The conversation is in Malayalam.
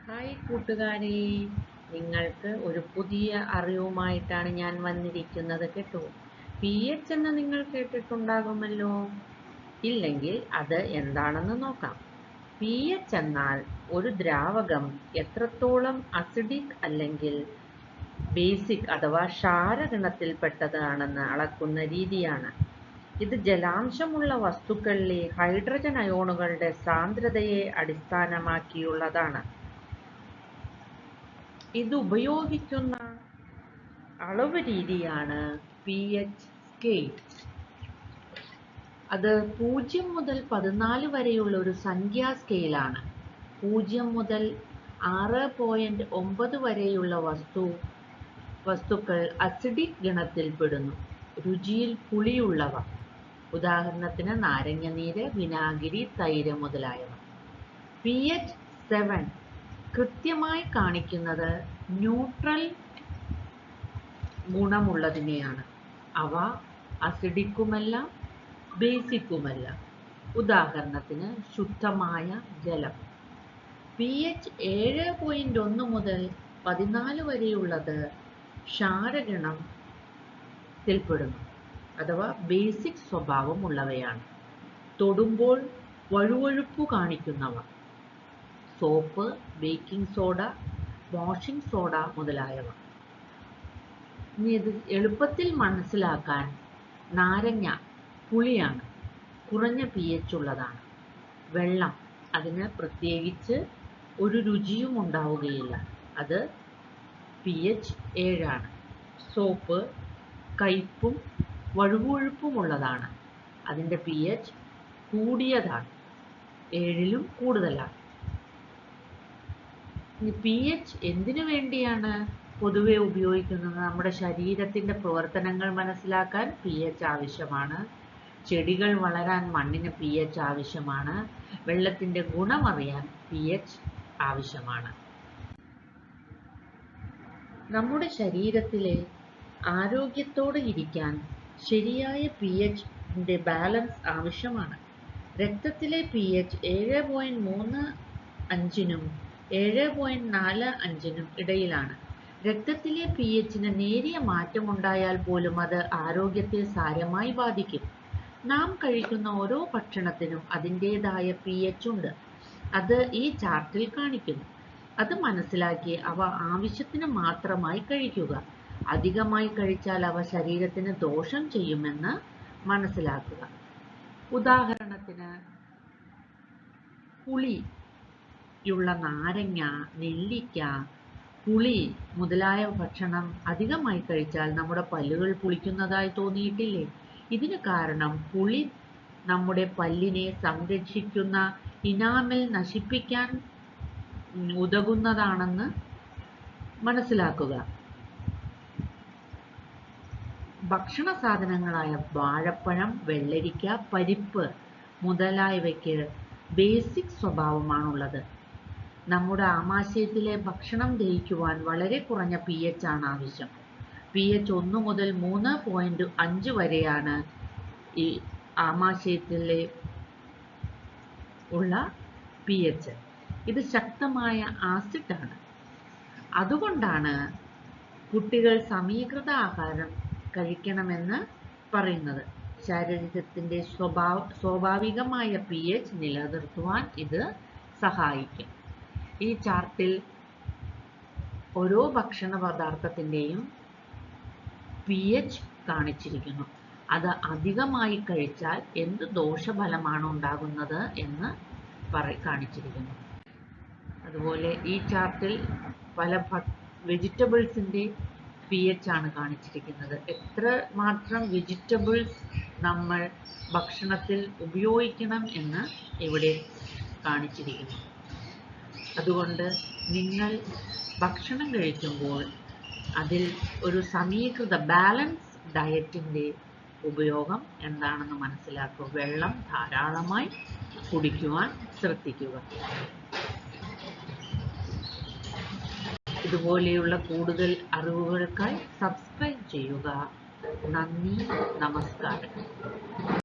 ഹായ് കൂട്ടുകാരെ, നിങ്ങൾക്ക് ഒരു പുതിയ അറിവുമായിട്ടാണ് ഞാൻ വന്നിരിക്കുന്നത് കേട്ടോ. പി എച്ച് എന്ന് നിങ്ങൾ കേട്ടിട്ടുണ്ടാകുമല്ലോ. ഇല്ലെങ്കിൽ അത് എന്താണെന്ന് നോക്കാം. പി എച്ച് എന്നാൽ ഒരു ദ്രാവകം എത്രത്തോളം അസിഡിക് അല്ലെങ്കിൽ ബേസിക് അഥവാ ക്ഷാരഗണത്തിൽപ്പെട്ടതാണെന്ന് അളക്കുന്ന രീതിയാണ്. ഇത് ജലാംശമുള്ള വസ്തുക്കളിലെ ഹൈഡ്രജൻ അയോണുകളുടെ സാന്ദ്രതയെ അടിസ്ഥാനമാക്കിയുള്ളതാണ്. ഇത് ഉപയോഗിക്കുന്ന അളവ് രീതിയാണ് പി എച്ച് സ്കെയിൽ. അത് 0 മുതൽ 14 വരെയുള്ള ഒരു സംഖ്യാ സ്കെയിലാണ്. 0 മുതൽ 6.9 വരെയുള്ള വസ്തുക്കൾ അസിഡിക് ഗണത്തിൽപ്പെടുന്നു. രുചിയിൽ പുളിയുള്ളവ, ഉദാഹരണത്തിന് നാരങ്ങനീര്, വിനാഗിരി, തൈര് മുതലായവ. പി എച്ച് 7 കൃത്യമായി കാണിക്കുന്നത് ന്യൂട്രൽ ഗുണമുള്ളതിനെയാണ്. അവ അസിഡിക്കുമല്ല ബേസിക്കുമല്ല. ഉദാഹരണത്തിന് ശുദ്ധമായ ജലം. പി എച്ച് 7.1 മുതൽ 14 വരെയുള്ളത് ക്ഷാരഗണത്തിൽപ്പെടുന്നു അഥവാ ബേസിക് സ്വഭാവമുള്ളവയാണ്. തൊടുമ്പോൾ വഴുവഴുപ്പു കാണിക്കുന്നവ, soap, baking soda, washing soda മുതലായവ. ഇനി ഇത് എളുപ്പത്തിൽ മനസ്സിലാക്കാൻ, നാരങ്ങ പുളിയാണ്, കുറഞ്ഞ പി എച്ച് ഉള്ളതാണ്. വെള്ളം, അതിന് പ്രത്യേകിച്ച് ഒരു രുചിയും ഉണ്ടാവുകയില്ല, അത് പി എച്ച് 7 സോപ്പ് കയ്പും വഴുവഴുപ്പുമുള്ളതാണ്, അതിൻ്റെ പി എച്ച് കൂടിയതാണ്, 7 കൂടുതലാണ്. പി എച്ച് എന്തിനു വേണ്ടിയാണ് പൊതുവെ ഉപയോഗിക്കുന്നത്? നമ്മുടെ ശരീരത്തിൻ്റെ പ്രവർത്തനങ്ങൾ മനസ്സിലാക്കാൻ പി എച്ച് ആവശ്യമാണ്. ചെടികൾ വളരാൻ മണ്ണിന് പി എച്ച് ആവശ്യമാണ്. വെള്ളത്തിൻ്റെ ഗുണമറിയാൻ പി എച്ച് ആവശ്യമാണ്. നമ്മുടെ ശരീരത്തിലെ ആരോഗ്യത്തോടെ ഇരിക്കാൻ ശരിയായ പി എച്ചിൻ്റെ ബാലൻസ് ആവശ്യമാണ്. രക്തത്തിലെ പി എച്ച് 7.35 7.45 ഇടയിലാണ്. രക്തത്തിലെ പി എച്ചിന് നേരിയ മാറ്റമുണ്ടായാൽ പോലും അത് ആരോഗ്യത്തെ സാരമായി ബാധിക്കും. നാം കഴിക്കുന്ന ഓരോ ഭക്ഷണത്തിനും അതിൻ്റേതായ പി എച്ച് ഉണ്ട്. അത് ഈ ചാർട്ടിൽ കാണിക്കുന്നു. അത് മനസ്സിലാക്കി അവ ആവശ്യത്തിന് മാത്രമായി കഴിക്കുക. അധികമായി കഴിച്ചാൽ അവ ശരീരത്തിന് ദോഷം ചെയ്യുമെന്ന് മനസ്സിലാക്കുക. ഉദാഹരണത്തിന്, പുളിയുള്ള നാരങ്ങ, നെല്ലിക്ക, പുളി മുതലായ ഭക്ഷണം അധികമായി കഴിച്ചാൽ നമ്മുടെ പല്ലുകൾ പുളിക്കുന്നതായി തോന്നിയിട്ടില്ലേ? ഇതിന് കാരണം പുളി നമ്മുടെ പല്ലിനെ സംരക്ഷിക്കുന്ന ഇനാമൽ നശിപ്പിക്കാൻ ഉതകുന്നതാണെന്ന് മനസ്സിലാക്കുക. ഭക്ഷണ സാധനങ്ങളായ വാഴപ്പഴം, വെള്ളരിക്ക, പരിപ്പ് മുതലായവയ്ക്ക് ബേസിക് സ്വഭാവമാണുള്ളത്. നമ്മുടെ ആമാശയത്തിലെ ഭക്ഷണം ദഹിക്കുവാൻ വളരെ കുറഞ്ഞ പി എച്ച് ആണ് ആവശ്യം. പി എച്ച് 1 മുതൽ 3.5 വരെയാണ് ഈ ആമാശയത്തിലെ ഉള്ള പി എച്ച്. ഇത് ശക്തമായ ആസിഡാണ്. അതുകൊണ്ടാണ് കുട്ടികൾ സമീകൃത ആഹാരം കഴിക്കണമെന്ന് പറയുന്നത്. ശരീരത്തിൻ്റെ സ്വാഭാവികമായ പി എച്ച് നിലനിർത്തുവാൻ ഇത് സഹായിക്കും. ഈ ചാർട്ടിൽ ഓരോ ഭക്ഷണ പദാർത്ഥത്തിൻ്റെയും പി എച്ച് കാണിച്ചിരിക്കുന്നു. അത് അധികമായി കഴിച്ചാൽ എന്ത് ദോഷഫലമാണ് ഉണ്ടാകുന്നത് എന്ന് കാണിച്ചിരിക്കുന്നു. അതുപോലെ ഈ ചാർട്ടിൽ പല വെജിറ്റബിൾസിൻ്റെ പി എച്ച് ആണ് കാണിച്ചിരിക്കുന്നത്. എത്ര മാത്രം വെജിറ്റബിൾസ് നമ്മൾ ഭക്ഷണത്തിൽ ഉപയോഗിക്കണം എന്ന് ഇവിടെ കാണിച്ചിരിക്കുന്നു. അതുകൊണ്ട് നിങ്ങൾ ഭക്ഷണം കഴിക്കുമ്പോൾ അതിൽ ഒരു സമീകൃത ബാലൻസ് ഡയറ്റിൻ്റെ ഉപയോഗം എന്താണെന്ന് മനസ്സിലാക്കുക. വെള്ളം ധാരാളമായി കുടിക്കുവാൻ ശ്രദ്ധിക്കുക. ഇതുപോലെയുള്ള കൂടുതൽ അറിവുകൾക്കായി സബ്സ്ക്രൈബ് ചെയ്യുക. നന്ദി, നമസ്കാരം.